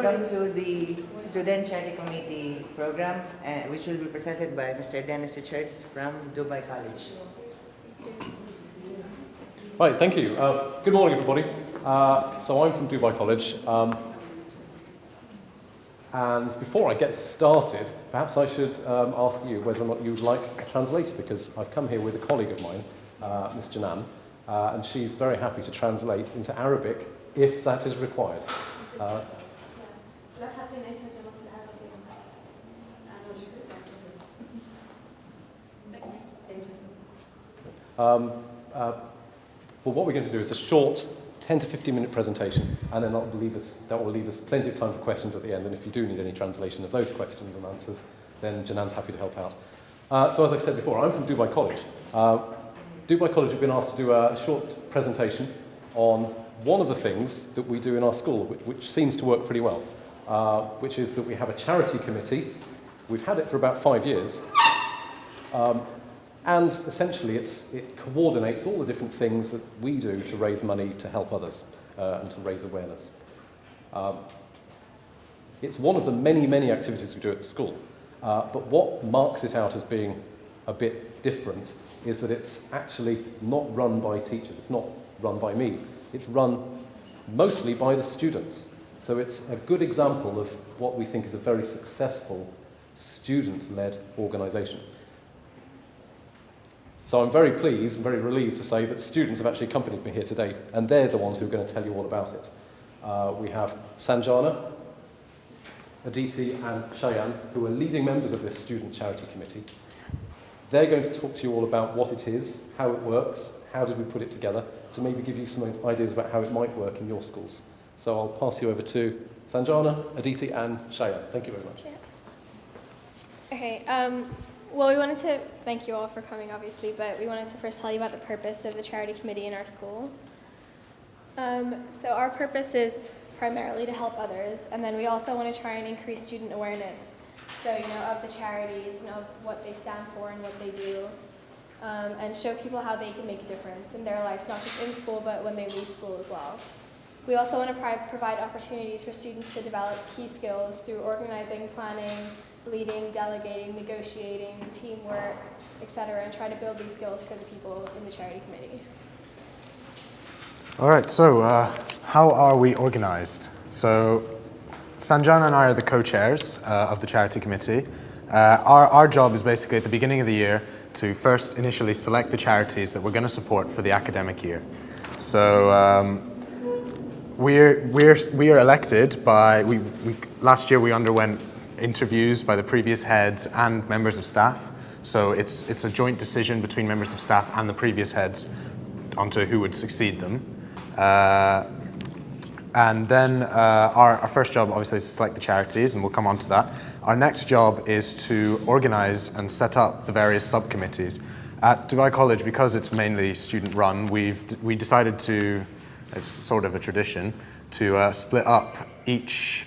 welcome to the Student Charity Committee program, which will be presented by Mr. Dennis Richards from Dubai College. Right, thank you. Good morning, everybody. So I'm from Dubai College. And before I get started, perhaps I should ask you whether or not you would like a translator, because I've come here with a colleague of mine, Miss Janan, and she's very happy to translate into Arabic if that is required. Well, what we're going to do is a short 10 to 15 minute presentation, and then that will leave us plenty of time for questions at the end, and if you do need any translation of those questions and answers, then Janan's happy to help out. So as I said before, I'm from Dubai College. Dubai College have been asked to do a short presentation on one of the things that we do in our school, which seems to work pretty well, which is that we have a charity committee. We've had it for about 5 years. And essentially, it coordinates all the different things that we do to raise money to help others and to raise awareness. It's one of the many, many activities we do at the school. But what marks it out as being a bit different is that it's actually not run by teachers. It's not run by me. It's run mostly by the students. So it's a good example of what we think is a very successful student-led organisation. So I'm very pleased and very relieved to say that students have actually accompanied me here today, and they're the ones who are going to tell you all about it. We have Sanjana, Aditi and Shayan, who are leading members of this student charity committee. They're going to talk to you all about what it is, how it works, how did we put it together, to maybe give you some ideas about how it might work in your schools. So I'll pass you over to Sanjana, Aditi and Shayan. Thank you very much. Yeah. Okay. Well, we wanted to thank you all for coming, obviously, but we wanted to first tell you about the purpose of the charity committee in our school. So our purpose is primarily to help others, and then we also want to try and increase student awareness. So, of the charities, of what they stand for and what they do, and show people how they can make a difference in their lives, not just in school, but when they leave school as well. We also want to provide opportunities for students to develop key skills through organizing, planning, leading, delegating, negotiating, teamwork, etc., and try to build these skills for the people in the charity committee. All right, so how are we organized? So Sanjana and I are the co-chairs of the charity committee. Our job is basically at the beginning of the year to first initially select the charities that we're going to support for the academic year. So we are elected by, last year we underwent interviews by the previous heads and members of staff. So it's a joint decision between members of staff and the previous heads onto who would succeed them. And then our first job obviously is to select the charities, and we'll come on to that. Our next job is to organize and set up the various subcommittees. At Dubai College, because it's mainly student run, we decided to, it's sort of a tradition, to split up each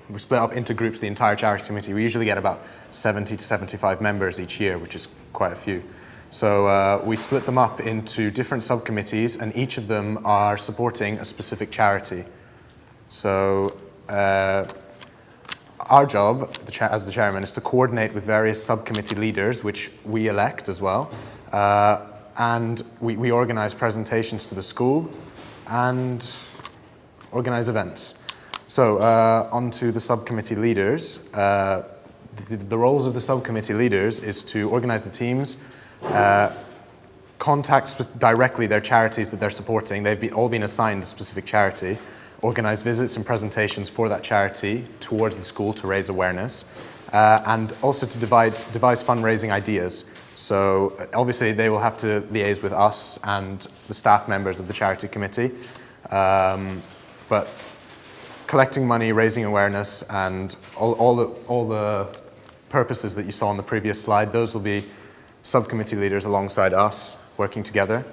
we split up into groups the entire charity committee. We usually get about 70 to 75 members each year, which is quite a few. So we split them up into different subcommittees, and each of them are supporting a specific charity. So our job as the chairman is to coordinate with various subcommittee leaders, which we elect as well. And we organize presentations to the school and organize events. So on to the subcommittee leaders. The roles of the subcommittee leaders is to organize the teams, contact directly their charities that they're supporting. They've all been assigned a specific charity, organize visits and presentations for that charity towards the school to raise awareness, and also to devise fundraising ideas. So obviously they will have to liaise with us and the staff members of the charity committee, but collecting money, raising awareness, and all the purposes that you saw on the previous slide, those will be subcommittee leaders alongside us working together.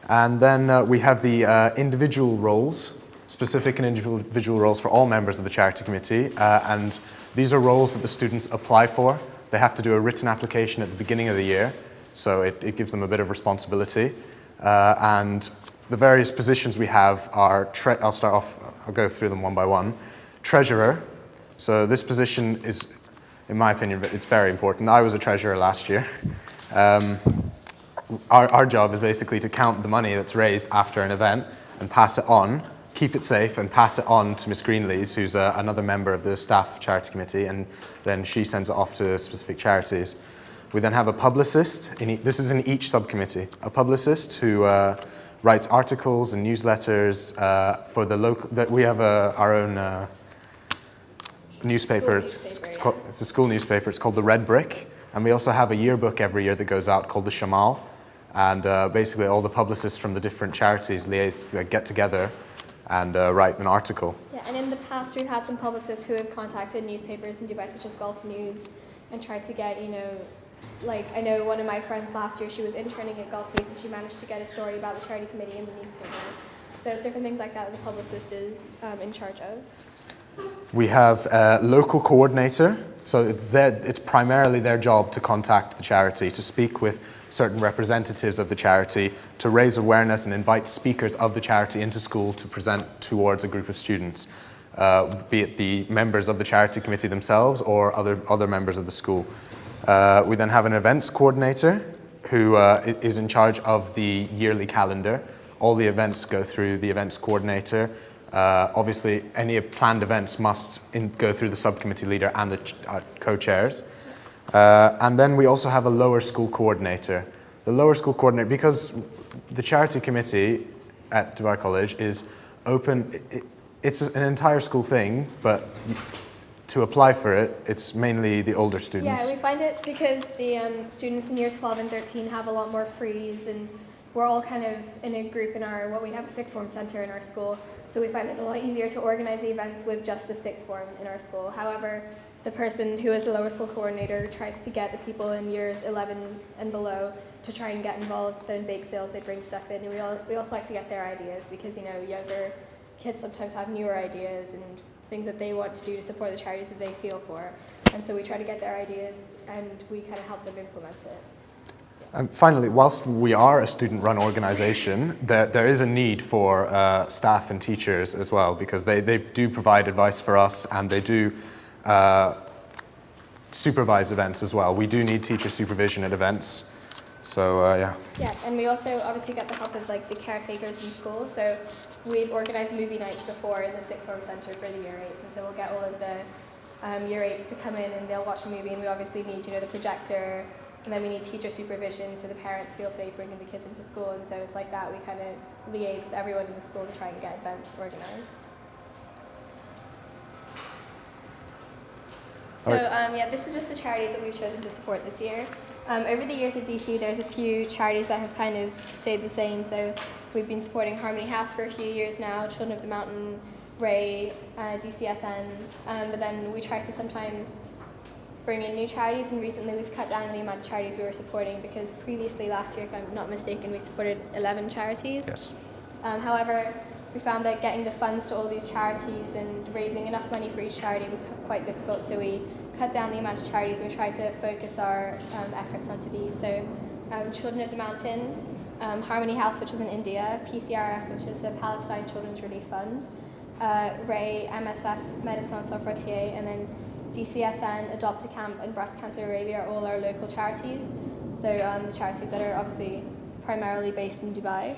And then we have the individual roles, specific and individual roles for all members of the charity committee, and these are roles that the students apply for. They have to do a written application at the beginning of the year, so it gives them a bit of responsibility. And the various positions we have are, I'll start off I'll go through them one by one. Treasurer. So this position is, in my opinion, it's very important. I was a treasurer last year. Our job is basically to count the money that's raised after an event and pass it on, keep it safe and pass it on to Miss Greenlees, who's another member of the staff charity committee, and then she sends it off to specific charities. We then have a publicist, this is in each subcommittee, a publicist who writes articles and newsletters for the local, we have our own newspaper, it's a school newspaper, it's called the Red Brick, and we also have a yearbook every year that goes out called the Shamal, and basically all the publicists from the different charities get together and write an article. Yeah, and in the past we've had some publicists who have contacted newspapers in Dubai, such as Gulf News, and tried to get, like I know one of my friends last year, she was interning at Gulf News and she managed to get a story about the charity committee in the newspaper. So it's different things like that the publicist is in charge of. We have a local coordinator, so it's primarily their job to contact the charity, to speak with certain representatives of the charity, to raise awareness and invite speakers of the charity into school to present towards a group of students, be it the members of the charity committee themselves or other members of the school. We then have an events coordinator who is in charge of the yearly calendar. All the events go through the events coordinator. Obviously, any planned events must go through the subcommittee leader and the co-chairs. And then we also have a lower school coordinator. The lower school coordinator, because the charity committee at Dubai College is open, it's an entire school thing, but to apply for it, it's mainly the older students. Yeah, we find it because the students in year 12 and 13 have a lot more frees, and we're all kind of in a group in we have a sixth form centre in our school, so we find it a lot easier to organise the events with just the sixth form in our school. However, the person who is the lower school coordinator tries to get the people in years 11 and below to try and get involved. So in bake sales, they bring stuff in, and we also like to get their ideas because, younger kids sometimes have newer ideas and things that they want to do to support the charities that they feel for. And so we try to get their ideas and we kind of help them implement it. And finally, whilst we are a student-run organisation, there is a need for staff and teachers as well, because they do provide advice for us and they do supervise events as well. We do need teacher supervision at events. So, yeah. Yeah, and we also obviously get the help of the caretakers in school. So we've organised movie nights before in the sixth form centre for the year 8s, and so we'll get all of the year 8s to come in and they'll watch a movie, and we obviously need, the projector, and then we need teacher supervision so the parents feel safe bringing the kids into school, and so it's like that we kind of liaise with everyone in the school to try and get events organised. So this is just the charities that we've chosen to support this year. Over the years at DC, there's a few charities that have kind of stayed the same. So we've been supporting Harmony House for a few years now, Children of the Mountain, Ray, DCSN, but then we try to sometimes bring in new charities, and recently we've cut down on the amount of charities we were supporting because previously last year, if I'm not mistaken, we supported 11 charities. Yes. However, we found that getting the funds to all these charities and raising enough money for each charity was quite difficult, so we cut down the amount of charities. We tried to focus our efforts onto these. So Children of the Mountain, Harmony House, which is in India, PCRF, which is the Palestine Children's Relief Fund, Ray, MSF, Médecins Sans Frontières, and then DCSN, Adopt a Camp, and Breast Cancer Arabia are all our local charities. So the charities that are obviously primarily based in Dubai.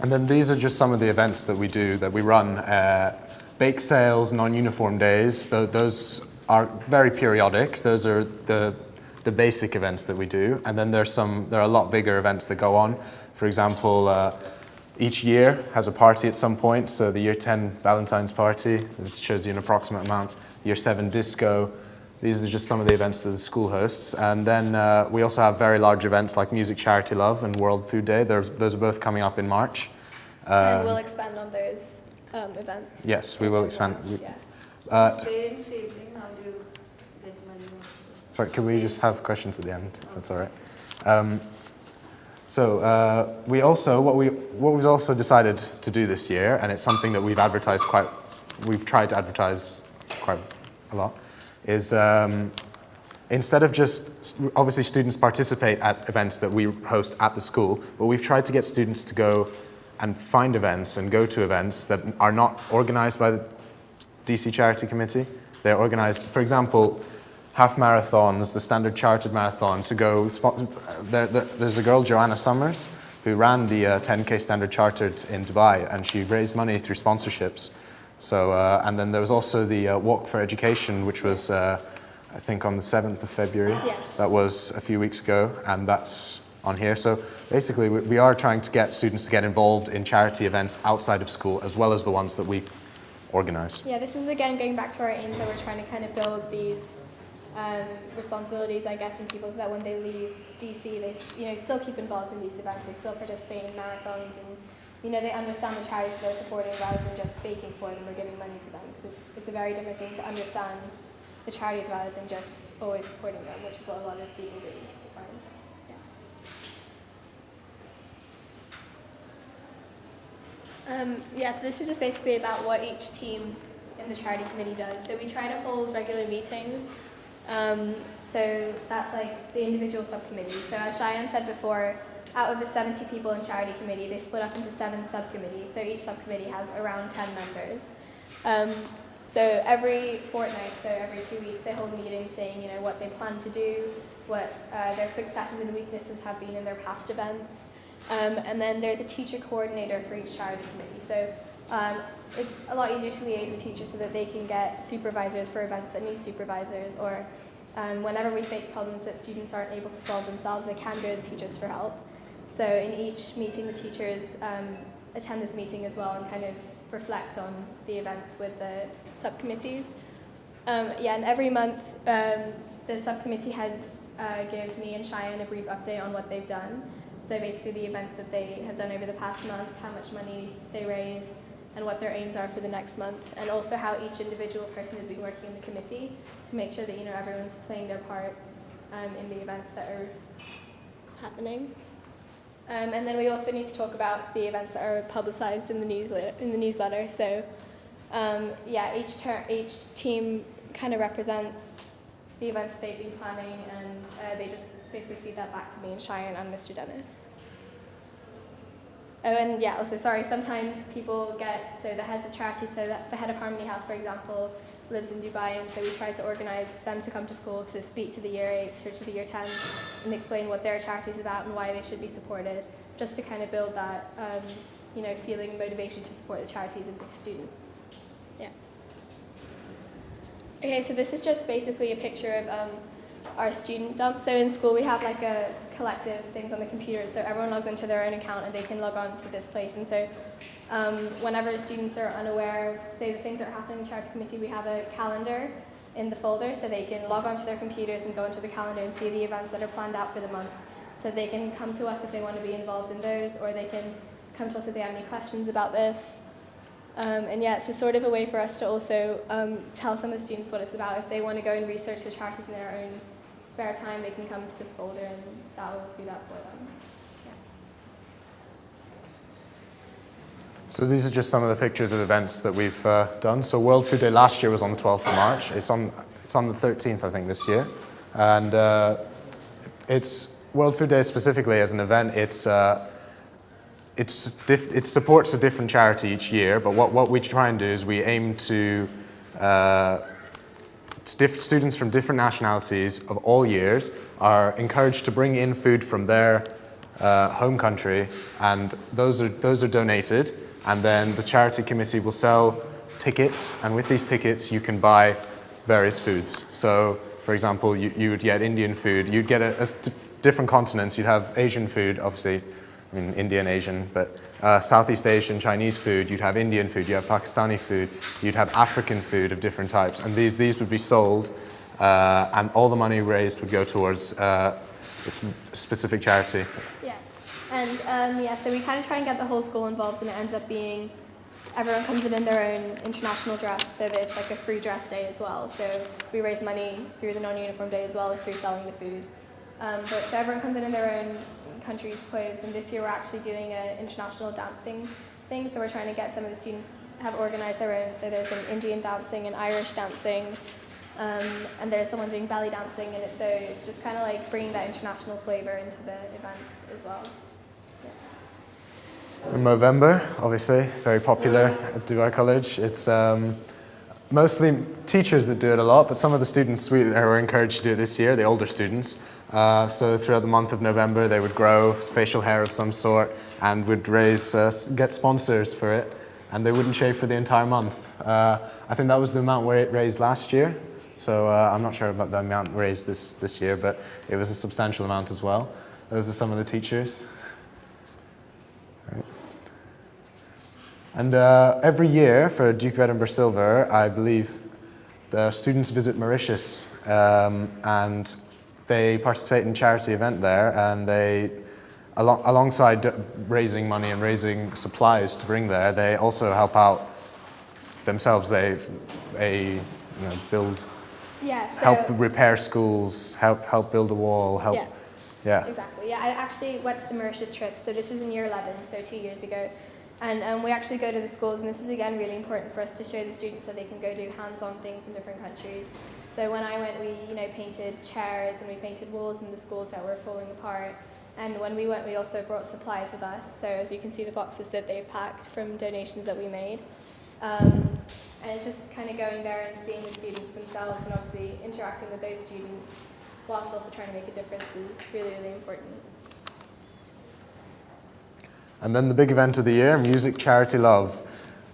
And then these are just some of the events that we do, that we run. Bake sales, non-uniform days, those are very periodic. Those are the basic events that we do. And then there are a lot bigger events that go on. For example, each year has a party at some point. So the year 10 Valentine's party, this shows you an approximate amount. Year 7 disco. These are just some of the events that the school hosts. And then we also have very large events like Music Charity Love and World Food Day. Those are both coming up in March. And we'll expand on those events. Yes, we will expand. Parents' evening, how do you get money? Sorry, can we just have questions at the end? If that's all right. We also what we've also decided to do this year, and it's something that we've tried to advertise quite a lot, is instead of just, obviously students participate at events that we host at the school, but we've tried to get students to go and find events and go to events that are not organized by the DC Charity Committee. They're organized, for example, half marathons, the Standard Chartered Marathon, to go. There's a girl, Joanna Summers, who ran the 10K Standard Chartered in Dubai, and she raised money through sponsorships. So, and then there was also the Walk for Education, which was, I think, on the 7th of February. Yeah. That was a few weeks ago, and that's on here. So basically, we are trying to get students to get involved in charity events outside of school, as well as the ones that we organize. Yeah, this is again going back to our aims that we're trying to kind of build these responsibilities, I guess, in people, so that when they leave DC, they still keep involved in these events, they still participate in marathons, and they understand the charities that they're supporting rather than just baking for them or giving money to them, because it's a very different thing to understand the charities rather than just always supporting them, which is what a lot of people do, I find. So this is just basically about what each team in the charity committee does. So we try to hold regular meetings. So that's like the individual subcommittees. So as Cheyenne said before, out of the 70 people in charity committee, they split up into 7 subcommittees. So each subcommittee has around 10 members. So every fortnight, so every 2 weeks, they hold meetings saying, what they plan to do, what their successes and weaknesses have been in their past events. And then there's a teacher coordinator for each charity committee. So it's a lot easier to liaise with teachers so that they can get supervisors for events that need supervisors, or whenever we face problems that students aren't able to solve themselves, they can go to the teachers for help. So in each meeting, the teachers attend this meeting as well and kind of reflect on the events with the subcommittees. And every month, the subcommittee heads give me and Cheyenne a brief update on what they've done. So basically the events that they have done over the past month, how much money they raised, and what their aims are for the next month, and also how each individual person has been working in the committee to make sure that everyone's playing their part in the events that are happening. And then we also need to talk about the events that are publicized in the newsletter. So each team kind of represents the events that they've been planning, and they just basically feed that back to me and Cheyenne and Mr. Dennis. Oh, and also, sorry, sometimes people so the heads of charities, so that the head of Harmony House, for example, lives in Dubai, and so we try to organize them to come to school to speak to the year 8s or to the year 10s and explain what their charity is about and why they should be supported, just to kind of build that, feeling motivation to support the charities and the students. Yeah. Okay, so this is just basically a picture of our student dump. So in school we have like a collective things on the computer, so everyone logs into their own account and they can log on to this place. And so whenever students are unaware of, say, the things that are happening in the charity committee, we have a calendar in the folder, so they can log onto their computers and go into the calendar and see the events that are planned out for the month. So they can come to us if they want to be involved in those, or they can come to us if they have any questions about this. It's just sort of a way for us to also tell some of the students what it's about. If they want to go and research the charities in their own spare time, they can come to this folder and that will do that for them. Yeah. So these are just some of the pictures of events that we've done. So World Food Day last year was on the 12th of March. It's on the 13th, I think, this year. And it's World Food Day specifically as an event. It supports a different charity each year, but what we try and do is we aim to students from different nationalities of all years are encouraged to bring in food from their home country, and those are donated, and then the charity committee will sell tickets, and with these tickets you can buy various foods. So for example, you would get Indian food, you'd get different continents, you'd have Asian food, obviously, I mean Indian, Asian, but Southeast Asian, Chinese food, you'd have Indian food, you have Pakistani food, you'd have African food of different types, and these would be sold, and all the money raised would go towards its specific charity. Yeah, and so we kind of try and get the whole school involved, and it ends up being everyone comes in their own international dress, so that it's like a free dress day as well. So we raise money through the non-uniform day as well as through selling the food. So everyone comes in their own country's clothes, and this year we're actually doing an international dancing thing, so we're trying to get some of the students have organized their own. So there's an Indian dancing and Irish dancing, and there's someone doing belly dancing, and it's so just kind of like bringing that international flavor into the event as well. In Movember, obviously, very popular at Dubai College. It's mostly teachers that do it a lot, but some of the students were encouraged to do it this year, the older students. So throughout the month of November, they would grow facial hair of some sort and would get sponsors for it, and they wouldn't shave for the entire month. I think that was the amount raised last year, so I'm not sure about the amount raised this year, but it was a substantial amount as well. Those are some of the teachers. Right. And every year for Duke of Edinburgh Silver, I believe the students visit Mauritius and they participate in a charity event there, and they, alongside raising money and raising supplies to bring there, they also help out themselves. They build, help repair schools, help build a wall, help. Yeah. Exactly. Yeah, I actually went to the Mauritius Trip, so this is in year 11, so 2 years ago. And we actually go to the schools, and this is again really important for us to show the students that they can go do hands-on things in different countries. So when I went, we painted chairs and we painted walls in the schools that were falling apart. And when we went, we also brought supplies with us. So as you can see, the boxes that they've packed from donations that we made. And it's just kind of going there and seeing the students themselves and obviously interacting with those students whilst also trying to make a difference is really, really important. And then the big event of the year, Music Charity Love.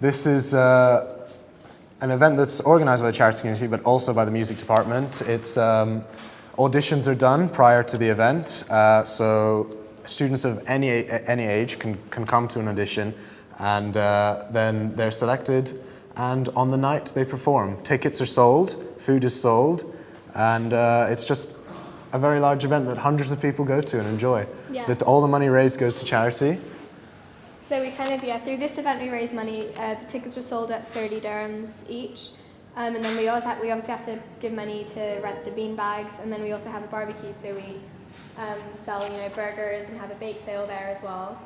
This is an event that's organised by the charity community, but also by the music department. It's auditions are done prior to the event, so students of any age can come to an audition, and then they're selected, and on the night they perform. Tickets are sold, food is sold, and it's just a very large event that hundreds of people go to and enjoy. Yeah. That all the money raised goes to charity. So we kind of, through this event we raise money. The tickets were sold at 30 dirhams each. And then we obviously have to give money to rent the bean bags, and then we also have a barbecue, so we sell burgers and have a bake sale there as well.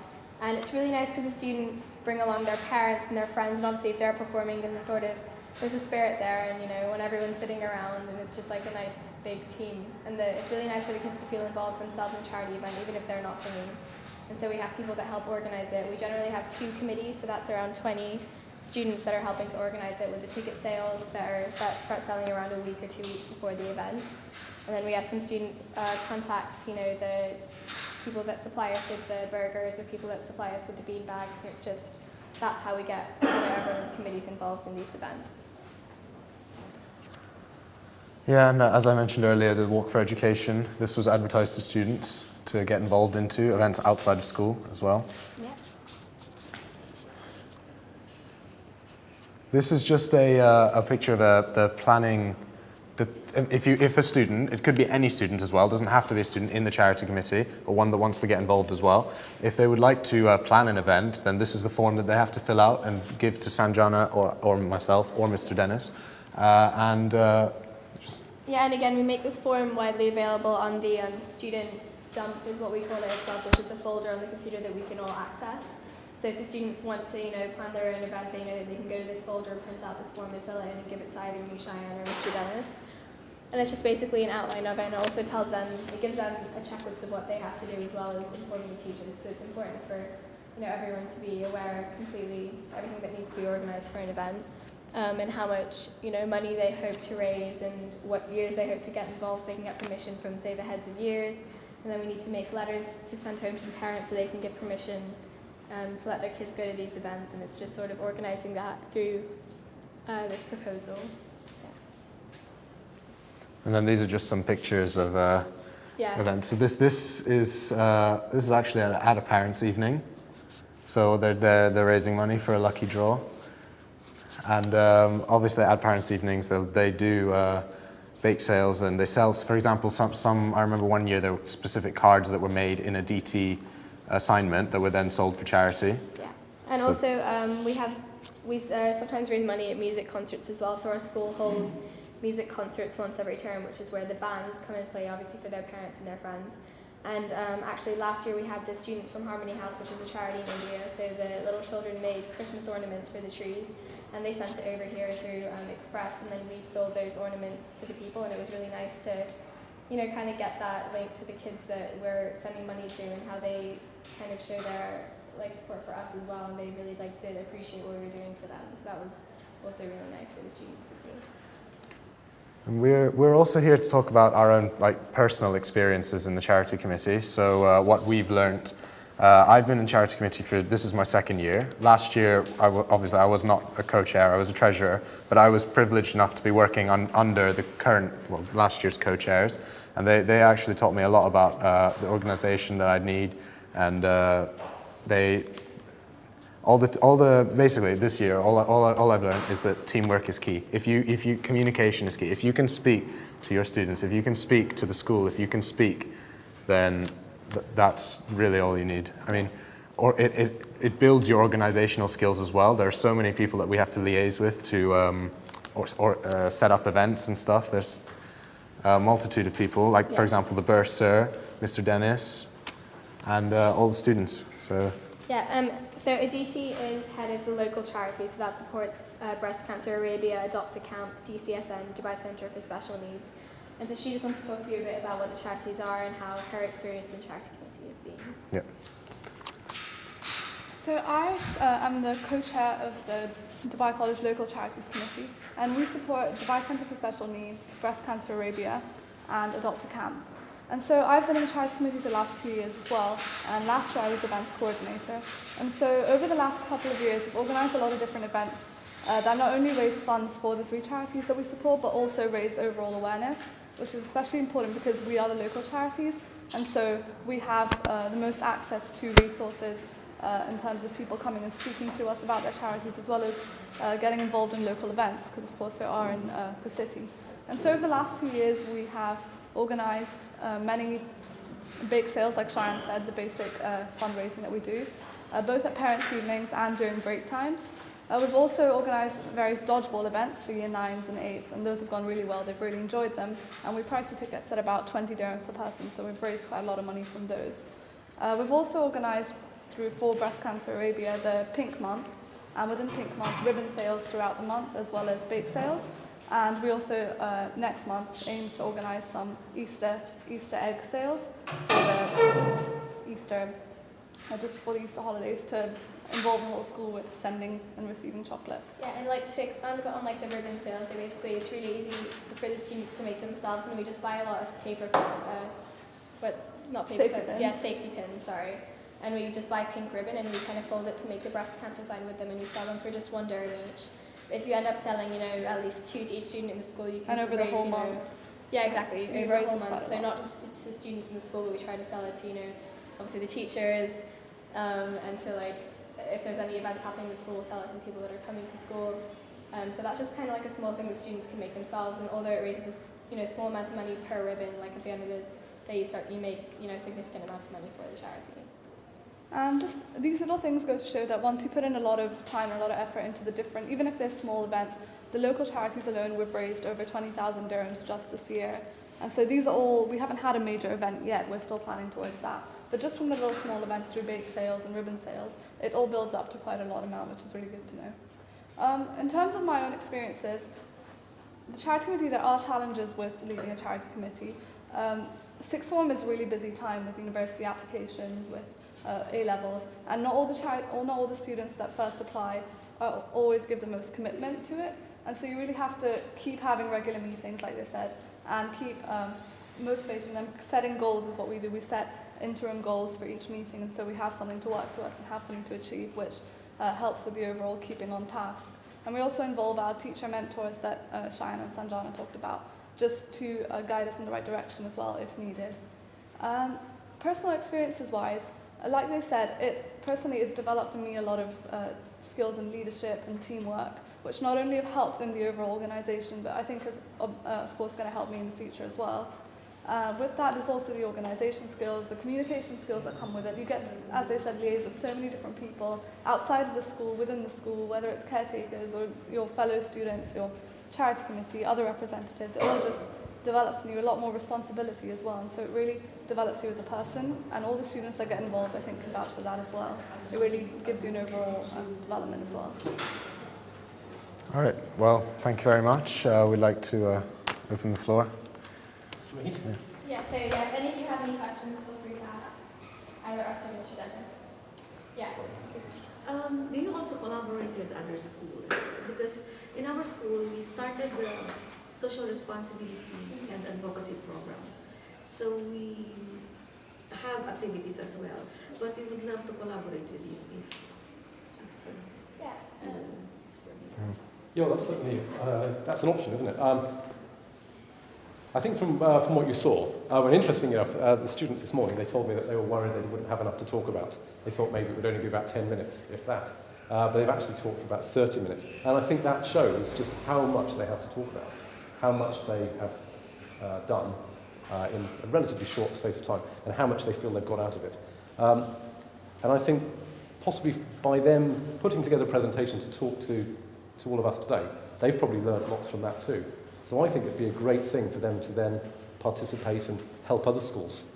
And it's really nice because the students bring along their parents and their friends, and obviously if they're performing there's a spirit there, and when everyone's sitting around, and it's just like a nice big team. And it's really nice for the kids to feel involved themselves in a charity event, even if they're not singing. And so we have people that help organize it. We generally have 2 committees, so that's around 20 students that are helping to organize it with the ticket sales that start selling around a week or 2 weeks before the event. And then we have some students contact, the people that supply us with the burgers, the people that supply us with the bean bags, and it's just, that's how we get everyone in the committees involved in these events. Yeah, and as I mentioned earlier, the Walk for Education, this was advertised to students to get involved into events outside of school as well. Yeah. This is just a picture of the planning. If a student, it could be any student as well, doesn't have to be a student in the charity committee, but one that wants to get involved as well. If they would like to plan an event, then this is the form that they have to fill out and give to Sanjana or myself or Mr. Dennis. Yeah, and again, we make this form widely available on the student dump, is what we call it itself, which is the folder on the computer that we can all access. So if the students want to, plan their own event, they know that they can go to this folder, print out this form, and fill it in and give it to either me, Cheyenne, or Mr. Dennis. And it's just basically an outline of it, and it also tells them, it gives them a checklist of what they have to do as well as informing the teachers. So it's important for, everyone to be aware of completely everything that needs to be organized for an event. And how much money they hope to raise and what years they hope to get involved, so they can get permission from, say, the heads of years. And then we need to make letters to send home to the parents so they can give permission to let their kids go to these events. And it's just sort of organizing that through this proposal. Yeah. And then these are just some pictures of events. So this is actually at a parents' evening. So they're raising money for a lucky draw. And obviously at parents' evenings, they do bake sales, and they sell, for example, some I remember one year there were specific cards that were made in a DT assignment that were then sold for charity. Yeah, and so also we sometimes raise money at music concerts as well, so our school holds music concerts once every term, which is where the bands come and play, obviously for their parents and their friends. And actually last year we had the students from Harmony House, which is a charity in India, so the little children made Christmas ornaments for the trees, and they sent it over here through Express, and then we sold those ornaments to the people, and it was really nice to, kind of get that link to the kids that we're sending money to, and how they kind of show like support for us as well, and they really like did appreciate what we were doing for them. So that was also really nice for the students to see. And we're also here to talk about our own personal experiences in the charity committee. So what we've learned. I've been in charity committee this is my second year. Last year, obviously I was not a co-chair, I was a treasurer, but I was privileged enough to be working under the last year's co-chairs. And they actually taught me a lot about the organisation that I'd need, and basically this year, all I've learned is that teamwork is key. Communication is key. If you can speak to your students, if you can speak to the school, if you can speak, then that's really all you need. I mean, it builds your organizational skills as well. There are so many people that we have to liaise with to set up events and stuff. There's a multitude of people, for example, the bursar, Mr. Dennis, and all the students. So so Aditi is head of the local charity, so that supports Breast Cancer Arabia, Adopt a Camp, DCSN, Dubai Centre for Special Needs. And so she just wants to talk to you a bit about what the charities are and how her experience in the charity committee has been. Yeah. So I am the co-chair of the Dubai College Local Charities Committee, and we support Dubai Centre for Special Needs, Breast Cancer Arabia, and Adopt a Camp. And so I've been in the charity committee the last 2 years as well, and last year I was events coordinator. And so over the last couple of years, we've organised a lot of different events that not only raise funds for the 3 charities that we support, but also raise overall awareness, which is especially important because we are the local charities, and so we have the most access to resources in terms of people coming and speaking to us about their charities, as well as getting involved in local events, because of course there are in the city. And so over the last 2 years, we have organised many bake sales, like Sharon said, the basic fundraising that we do, both at parents' evenings and during break times. We've also organised various dodgeball events for year 9s and 8s, and those have gone really well. They've really enjoyed them, and we priced the tickets at about 20 dirhams per person, so we've raised quite a lot of money from those. We've also organised for Breast Cancer Arabia the Pink Month, and within Pink Month, ribbon sales throughout the month, as well as bake sales. And we also, next month, aim to organise some Easter egg sales for the Easter, just before the Easter holidays, to involve the whole school with sending and receiving chocolate. Yeah, and to expand a bit on the ribbon sales, it's really easy for the students to make themselves, and we just buy a lot of paper, safety pins, sorry. And we just buy pink ribbon and we kind of fold it to make the breast cancer sign with them, and we sell them for just 1 dirham each. If you end up selling, at least 2 to each student in the school, you can and over the whole month. Yeah, exactly. Over the whole month. So not just to students in the school, but we try to sell it to, obviously the teachers, and to if there's any events happening in the school, we'll sell it to people that are coming to school. So that's just kind of a small thing that students can make themselves, and although it raises a small amount of money per ribbon, at the end of the day you make a significant amount of money for the charity. Just these little things go to show that once you put in a lot of time and a lot of effort into the different, even if they're small events, the local charities alone, we've raised over 20,000 dirhams just this year. And so these are all, we haven't had a major event yet, we're still planning towards that. But just from the little small events through bake sales and ribbon sales, it all builds up to quite a lot amount, which is really good to know. In terms of my own experiences, the charity committee, there are challenges with leading a charity committee. Sixth form is a really busy time with university applications, with A-levels, and not all the students that first apply always give the most commitment to it, and so you really have to keep having regular meetings, like they said, and keep motivating them. Setting goals is what we do. We set interim goals for each meeting, and so we have something to work towards and have something to achieve, which helps with the overall keeping on task. And we also involve our teacher mentors that Cheyenne and Sanjana talked about, just to guide us in the right direction as well if needed. Personal experiences wise, like they said, it personally has developed in me a lot of skills in leadership and teamwork, which not only have helped in the overall organisation, but I think is of course going to help me in the future as well. With that, there's also the organisation skills, the communication skills that come with it. You get, as they said, liaise with so many different people outside of the school, within the school, whether it's caretakers or your fellow students, your charity committee, other representatives. It all just develops in you a lot more responsibility as well, and so it really develops you as a person, and all the students that get involved, I think, can vouch for that as well. It really gives you an overall development as well. All right, well, thank you very much. We'd like to open the floor. Yeah, so if any of you have any questions, feel free to ask either us or Mr. Dennis. Yeah. Do you also collaborate with other schools? Because in our school, we started the social responsibility and advocacy program. So we have activities as well, but we would love to collaborate with you if Yeah. Yeah, well, that's certainly that's an option, isn't it? I think from what you saw, and interestingly enough, the students this morning, they told me that they were worried they wouldn't have enough to talk about. They thought maybe it would only be about 10 minutes, if that. But they've actually talked for about 30 minutes. And I think that shows just how much they have to talk about, how much they have done in a relatively short space of time, and how much they feel they've got out of it. And I think possibly by them putting together a presentation to talk to all of us today, they've probably learned lots from that too. So I think it'd be a great thing for them to then participate and help other schools.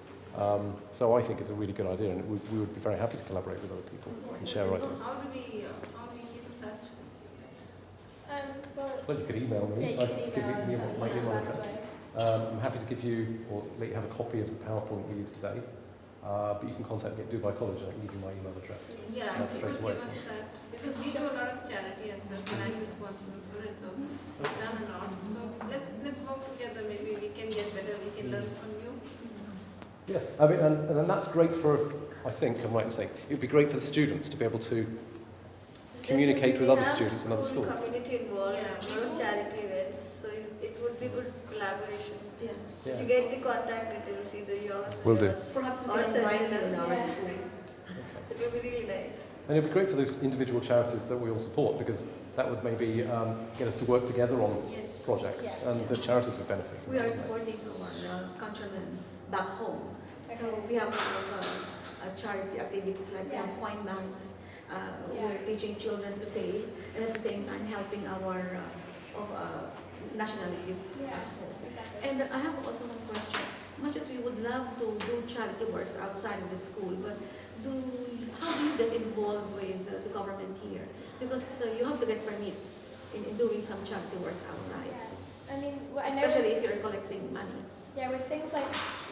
So I think it's a really good idea, and we would be very happy to collaborate with other people and share ideas. So how do we keep in touch with you guys? Well, you could email me. Yeah, you I can could give email you us. my email That's address. right. I'm happy to give you, or let you have a copy of the PowerPoint we used today. But you can contact me at Dubai College, and I can give you my email address. Yeah, That's if you straight could away. give us that, because we do a lot of charity as well, and I'm responsible for it, so we've done a lot. So let's work together, maybe we can get better, we can learn from you. Yes, I mean, and that's great for, I think, I'm right in saying, it would be great for the students to be able to communicate with other students in other schools. Community involved, Yeah. a lot of charity events, so it would be good collaboration. yeah. Yeah. If you get the contact details, either yours or Will do. yours. Perhaps we Or can invite you surveillance, in our yeah. school. It would be really nice. And it'd be great for those individual charities that we all support, because that would maybe get us to work together on projects, and the charities would benefit from We that. are supporting our countrymen back home. So we have a lot of charity activities like we have coin banks. We're teaching children to save, and at the same time helping our nationalities Yeah. back home. Exactly. And I have also one question. Much as we would love to do charity works outside of the school, but how do you get involved with the government here? Because you have to get permit in doing some charity works outside, Yeah. I mean, I know. especially if you're collecting money. Yeah, with things like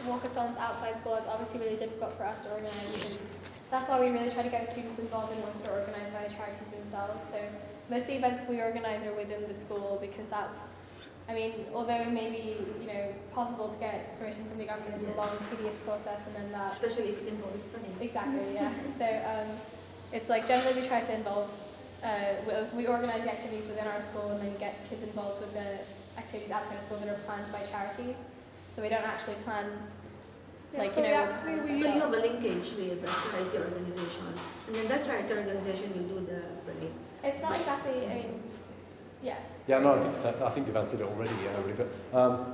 walkathons outside school, it's obviously really difficult for us to organise, because that's why we really try to get students involved in ones that are organised by the charities themselves. So most of the events we organise are within the school, because that's, I mean, although it may be, possible to get permission from the government, it's a long, tedious process, and then that. Especially if you can always money. Exactly, yeah. So it's like generally we try to involve, we organise the activities within our school and then get kids involved with the activities outside of school that are planned by charities. So we don't actually plan, Yeah, so we actually- So you have a linkage with a charity organization, and then that charity organization will do the permit. It's not exactly, I mean, yeah. Yeah, no, I think you've answered it already, really, but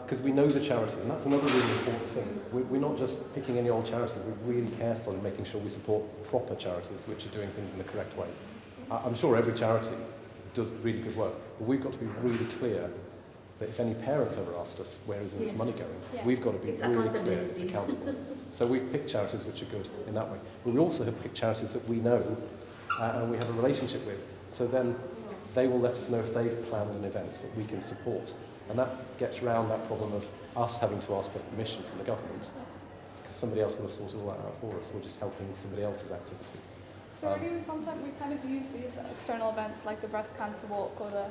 because we know the charities, and that's another really important thing. We're not just picking any old charity, we're really careful in making sure we support proper charities which are doing things in the correct way. I'm sure every charity does really good work, but we've got to be really clear that if any parents ever asked us where is all this money going, Yeah. we've got to be It's really clear it's accountability. accountable. So we've picked charities which are good in that way, but we also have picked charities that we know and we have a relationship with. So then they will let us know if they've planned an event that we can support. And that gets around that problem of us having to ask for permission from the government, because somebody else will have sorted all that out for us. We're just helping somebody else's activity. So really, sometimes we kind of use these external events like the breast cancer walk or the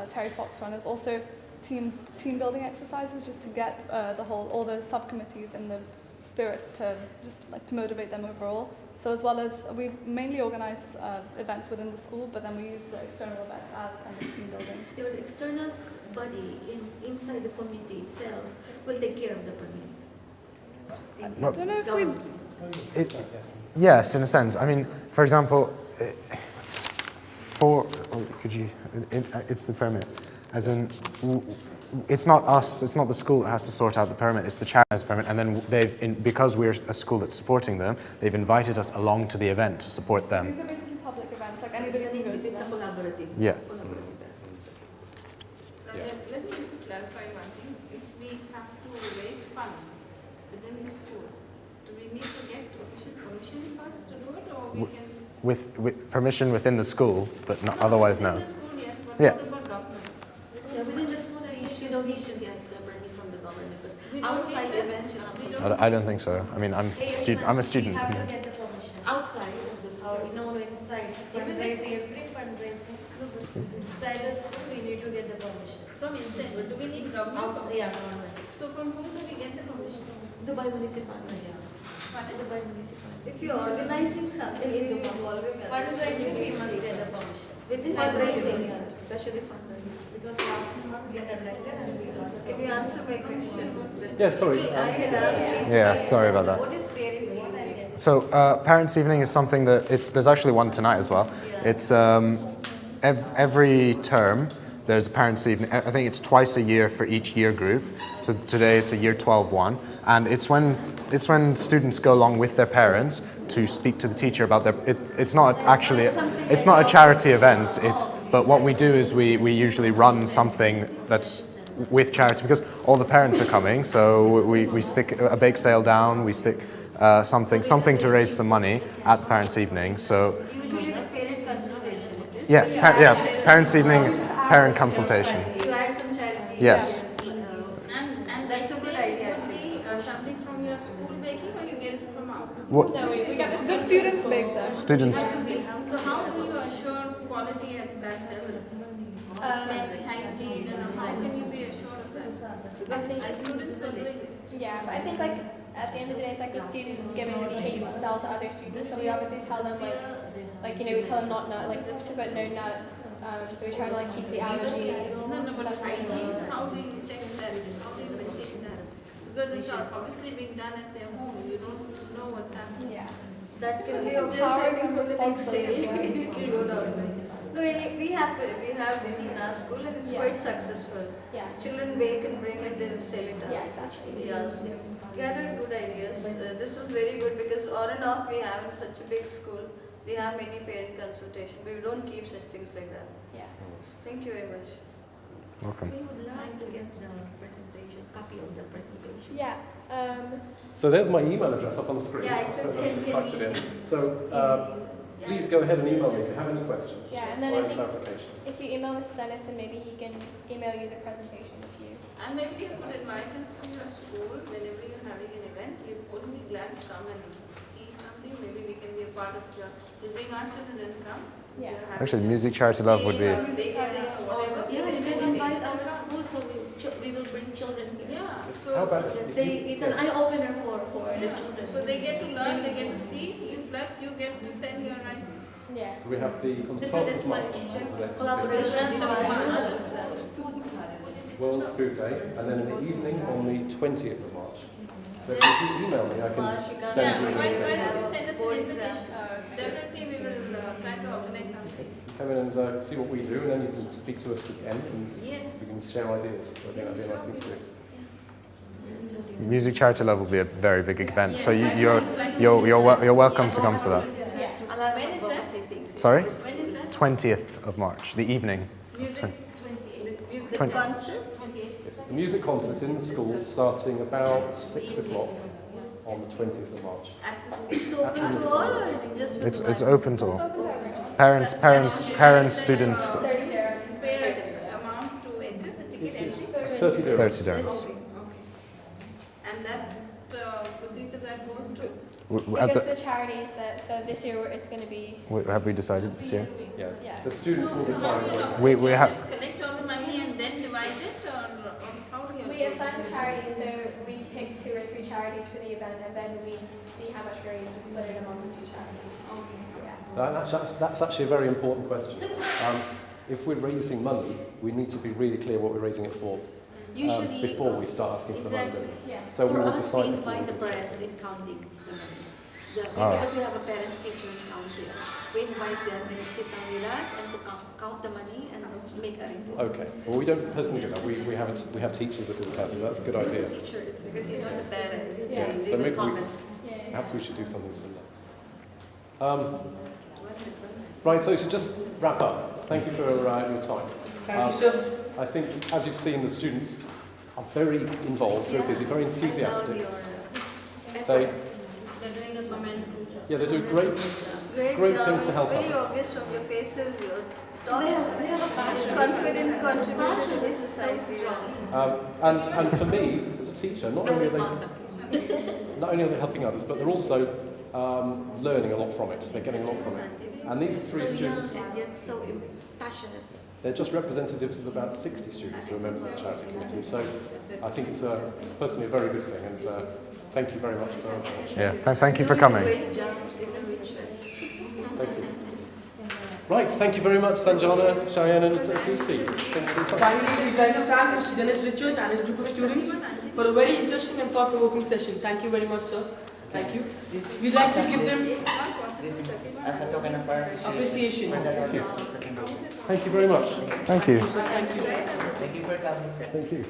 Terry Fox run as also team building exercises, just to get all the subcommittees in the spirit to just like to motivate them overall. So as well as we mainly organise events within the school, but then we use the external events as kind of team building. Your external body inside the committee itself will take care of the permit. I don't know if we. Yes, in a sense. I mean, for example, it's the permit. As in, it's not us, it's not the school that has to sort out the permit, it's the charity's permit, and then because we're a school that's supporting them, they've invited us along to the event to support them. These are basically public events, like So anybody can go to it's a them. collaborative. Yeah. Collaborative effort. Let me clarify one thing. If we have to raise funds within the school, do we need to get official permission first to do it, or we can... With permission within the school, but not otherwise, no. Within the school, yes, but Yeah. what about government? Yeah, within the school, you don't need to get the permit from the government, We but don't outside need that. events, you have We to. don't I don't think so. I mean, I'm a student. We have to get the permission. outside of the school. Inside fundraising, every fundraising. Inside the school, we need to get the permission. From inside, but do we need government? Government. So from whom do we get the permission? Dubai Municipality. Pardon? Dubai Municipality. If you're organizing something, if you're involving Fundraising, we must get the permission. Within fundraising, especially fundraising. Because last month we had elected and we got the Can you answer my question? Yeah, sorry. I had asked. Yeah, sorry about that. What is parent evening? So Parents' Evening is something that there's actually one tonight as well. It's every term there's a Parents' Evening. I think it's twice a year for each year group. So today it's a Year 12 one, and it's when students go along with their parents to speak to the teacher about their. It's not a charity event. But what we do is we usually run something that's with charity because all the parents are coming. So we stick a bake sale down. We stick something to raise some money at the Parents' Evening. So Usually the parent consultation. yes, Parents' Evening, parent consultation. To add some charity. Yes. And that's a good idea. Actually, something from your school baking, or you get it from out? What No, we get the students make them. students? So how do you assure quality at that level? And hygiene, and how can you be assured of that? Because the students will do it. Yeah, but I think like at the end of the day, it's like the students giving the case to sell to other students. So we obviously tell them like we tell them not to put no nuts. So we try to like keep the allergy. No, but hygiene, how do you check that? How do you maintain that? Because it's obviously being done at their home. You don't know what's happening. Yeah. That can be Just saying for the next responsibility. sale. No, we have this in our school and it's Yeah. quite successful. Yeah. Children bake and bring it, they sell it out. Yeah, exactly. Yeah, so gathered good ideas. This was very good because on and off we have in such a big school. We have many parent consultation, but we don't keep such things like that. Yeah. Thank you very much. Welcome. We would like to get the presentation, copy of the presentation. Yeah. So there's my email address up on the screen. Yeah, I took I've just typed it in. So Yeah. please go ahead and email me if you have any questions Yeah, and then or I any think- clarification. If you email Mr. Dennis, then maybe he can email you the presentation if you. And maybe you could invite us to your school whenever you're having an event. We would be glad to come and see something. Maybe we can be a part of your. You bring our children and come. Yeah. Actually, Music Charity Love would be. Bake sale or whatever. Yeah, you can invite our school, so we will bring children here. Yeah. How So about That if it's an eye opener for the children. so they get to learn, they get to see. You plus you get to send your writings. Yeah. So we have on the This 12th is of my March is the next event, collaboration with World Food Day, and then in the evening on the 20th of March. But if you email me, I March, can you send Yeah, you why an don't invitation. you send us Board an exam. invitation? Definitely we will try to organize something. Come in and see what we do, and then you can speak to us again, and Yes. we can share ideas. So I think that'd be a nice thing to do. Music Charity Love will be a very big event, so you're welcome to come to that. Yeah. A lot When of is that? advocacy things. Sorry, When is that? 20th of March, the evening. Music Twen- 28. Music 20. concert 28. Yes, it's a music concert in the school starting about 6 o'clock on the 20th of March. At the school. It's open to all or it's just for It's the open to all. Parents, students. 30 there. pay amount to enter the ticket entry? 30 dirhams. 30 dirhams. Okay. And that procedure that goes to? Because the charities so this year it's going to be. Have we decided this year? Yeah. Yeah. The students will decide whether. We have. Just collect all the money and then divide it or how do you? We assign a charity, so we pick 2 or 3 charities for the event, and then we see how much we raise and split it among the 2 charities. Yeah. That's actually a very important question. If we're raising money, we need to be really clear what we're raising it for Usually, before we start asking for the money. Exactly. Yeah. So we for will us, decide we before invite the we do parents that. in counting the money. Ah. Because we have a parents teachers council. We invite them to sit down with us and to count the money and make a report. Okay. Well, we don't personally do that. We have teachers that do the counting. That's a good idea. Teachers, because you know the parents, Yeah. they So will maybe comment. Yeah. perhaps we should do something similar. Right. So to just wrap up, thank you for your time. I think, as you've seen, the students are very involved, very busy, very enthusiastic. They, They're doing a commendable job. yeah, they do great Great things to job. help It's very others. obvious from your faces, your talk They is have a passion. confident contributor to Passion the is so society. strong. And for me, as a teacher, not only are they helping others, but they're also learning a lot from it. They're getting a lot from it. And these three so students, young and yet so passionate. they're just representatives of about 60 students who are members of the charity committee. So I think it's personally a very good thing, and thank you very much for Thank you for coming. Great job, isn't it? Thank you. Right, thank you very much, Sanjana, Cheyenne, and DC. Finally, we'd like to thank Mr. Dennis Richards and his group of students for a very interesting and thought-provoking session. Thank you very much, sir. Thank you. We'd like to give them this as a token of our appreciation. for that presentation. Thank you very much. Thank you. Thank you. Thank you for coming. Thank you.